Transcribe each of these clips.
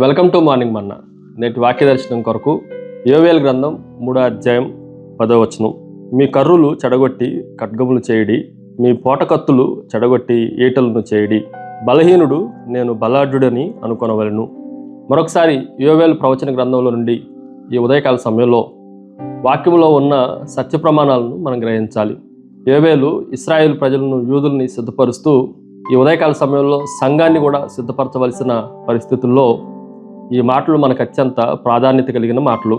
Welcome to morning మన్నా. నేటి వాక్య దర్శనం కొరకు యోవేలు గ్రంథం 3వ అధ్యాయం 10వ వచనం. మీ కర్రులు చెడగొట్టి ఖడ్గములు చేయడి, మీ పోటకత్తులు చెడగొట్టి ఈటలను చేయడి, బలహీనుడు నేను బలాఢ్యుడని అనుకొనవలెను. మరొకసారి యోవేలు ప్రవచన గ్రంథంలో నుండి ఈ ఉదయకాల సమయంలో వాక్యంలో ఉన్న సత్య ప్రమాణాలను మనం గ్రహించాలి. యోవేలు ఇశ్రాయేలు ప్రజలను, యూదుల్ని సిద్ధపరుస్తూ ఈ ఉదయకాల సమయంలో సంఘాన్ని కూడా సిద్ధపరచవలసిన పరిస్థితుల్లో ఈ మాటలు మనకు అత్యంత ప్రాధాన్యత కలిగిన మాటలు.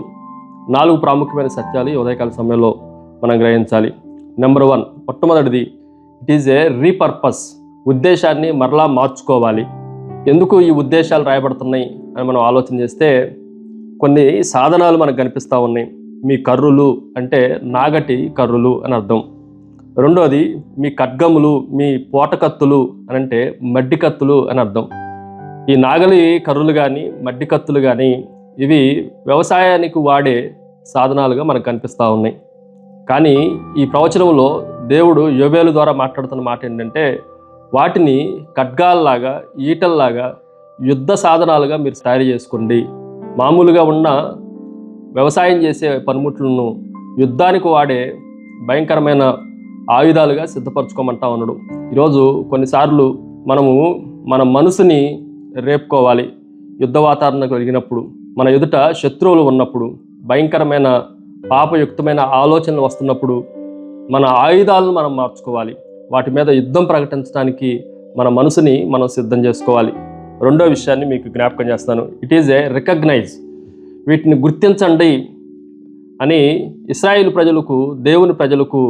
4 ప్రాముఖ్యమైన సత్యాలు ఈ ఉదయకాల సమయంలో మనం గ్రహించాలి. నెంబర్ 1, మొట్టమొదటిది, ఇట్ ఈజ్ ఏ రీపర్పస్. ఉద్దేశాన్ని మరలా మార్చుకోవాలి. ఎందుకు ఈ ఉద్దేశాలు రాయబడుతున్నాయి అని మనం ఆలోచన చేస్తే కొన్ని సాధనాలు మనకు కనిపిస్తూ ఉన్నాయి. మీ కర్రులు అంటే నాగటి కర్రులు అని అర్థం. రెండోది, మీ ఖడ్గములు, మీ పోటకత్తులు అని అంటే మడ్డి కత్తులు అని అర్థం. ఈ నాగలి కర్రులు కానీ మడ్డి కత్తులు కానీ ఇవి వ్యవసాయానికి వాడే సాధనాలుగా మనకు కనిపిస్తూ ఉన్నాయి. కానీ ఈ ప్రవచనంలో దేవుడు యోవేలు ద్వారా మాట్లాడుతున్న మాట ఏంటంటే, వాటిని ఖడ్గాల్లాగా, ఈటల్లాగా, యుద్ధ సాధనాలుగా మీరు తయారు చేసుకోండి. మామూలుగా ఉన్న వ్యవసాయం చేసే పనిముట్లను యుద్ధానికి వాడే భయంకరమైన ఆయుధాలుగా సిద్ధపరచుకోమంటా ఉన్నాడు. ఈరోజు కొన్నిసార్లు మనము మన మనసుని రేపుకోవాలి. యుద్ధ వాతావరణం కలిగినప్పుడు, మన ఎదుట శత్రువులు ఉన్నప్పుడు, భయంకరమైన పాపయుక్తమైన ఆలోచనలు వస్తున్నప్పుడు మన ఆయుధాలను మనం మార్చుకోవాలి. వాటి మీద యుద్ధం ప్రకటించడానికి మన మనసుని మనం సిద్ధం చేసుకోవాలి. రెండో విషయాన్ని మీకు జ్ఞాపకం చేస్తాను. It is a recognize. వీటిని గుర్తించండి అని ఇశ్రాయేలు ప్రజలకు, దేవుని ప్రజలకు,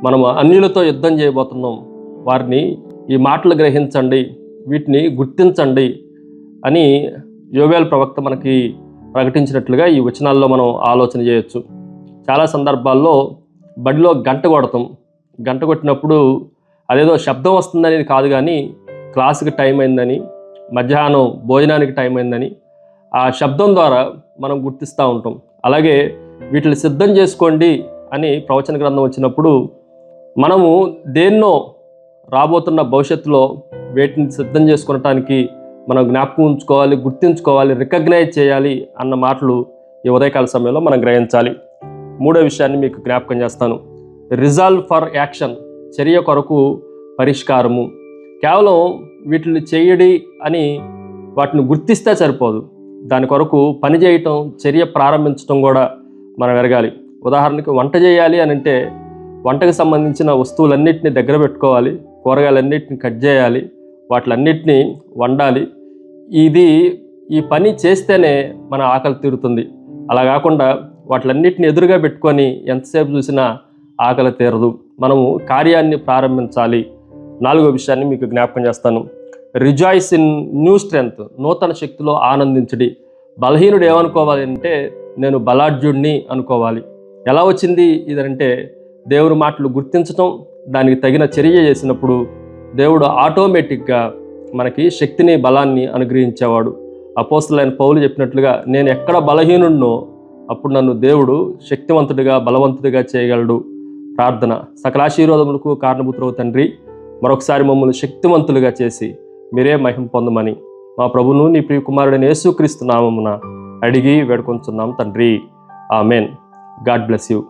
మనము అన్యులతో యుద్ధం చేయబోతున్నాం, వారిని ఈ మాటలు గ్రహించండి, వీటిని గుర్తించండి అని యోవేలు ప్రవక్త మనకి ప్రకటించినట్లుగా ఈ వచనాల్లో మనం ఆలోచన చేయొచ్చు. చాలా సందర్భాల్లో బడిలో గంట కొడతాం. గంట కొట్టినప్పుడు అదేదో శబ్దం వస్తుందనేది కాదు, కానీ క్లాసుకి టైం అయిందని, మధ్యాహ్నం భోజనానికి టైం అయిందని ఆ శబ్దం ద్వారా మనం గుర్తిస్తూ ఉంటాం. అలాగే వీటిని సిద్ధం చేసుకోండి అని ప్రవచన గ్రంథం వచ్చినప్పుడు మనము దేన్నో రాబోతున్న భవిష్యత్తులో వీటిని సిద్ధం చేసుకోవటానికి మనం జ్ఞాపకం ఉంచుకోవాలి, గుర్తించుకోవాలి, రికగ్నైజ్ చేయాలి అన్న మాటలు ఈ ఉదయకాల సమయంలో మనం గ్రహించాలి. మూడో విషయాన్ని మీకు జ్ఞాపకం చేస్తాను. Resolve for action. చర్య కొరకు పరిష్కారము. కేవలం వీటిని చేయడి అని వాటిని గుర్తిస్తే సరిపోదు. దాని కొరకు పని చేయటం, చర్య ప్రారంభించడం కూడా మనం ఎరగాలి. ఉదాహరణకి వంట చేయాలి అని అంటే వంటకు సంబంధించిన వస్తువులన్నింటినీ దగ్గర పెట్టుకోవాలి, కూరగాయలన్నింటినీ కట్ చేయాలి, వాటిలన్నింటినీ వండాలి. ఈ పని చేస్తేనే మన ఆకలి తీరుతుంది. అలా కాకుండా వాటిలన్నింటినీ ఎదురుగా పెట్టుకొని ఎంతసేపు చూసినా ఆకలి తీరదు. మనము కార్యాన్ని ప్రారంభించాలి. 4వ విషయాన్ని మీకు జ్ఞాపకం చేస్తాను. Rejoice in new strength. నూతన శక్తిలో ఆనందించడి. బలహీనుడు ఏమనుకోవాలి అంటే, నేను బలాఢ్యుడిని అనుకోవాలి. ఎలా వచ్చింది ఇదంటే, దేవుడి మాటలు గుర్తించటం, దానికి తగిన చర్య చేసినప్పుడు దేవుడు ఆటోమేటిక్గా మనకి శక్తిని, బలాన్ని అనుగ్రహించేవాడు. అపోస్తలుడైన పౌలు చెప్పినట్లుగా, నేను ఎక్కడ బలహీనుడినో అప్పుడు నన్ను దేవుడు శక్తివంతుడిగా, బలవంతుడిగా చేయగలడు. ప్రార్థన. సకలాశీర్వాదములకు కారణభూతుడవు తండ్రి, మరొకసారి మమ్మల్ని శక్తివంతులుగా చేసి మీరే మహిమ పొందమని మా ప్రభువును నీ ప్రియ కుమారుడైన యేసుక్రీస్తు నామమున అడిగి వేడుకొంచున్నాం తండ్రి. ఆమెన్. God bless you.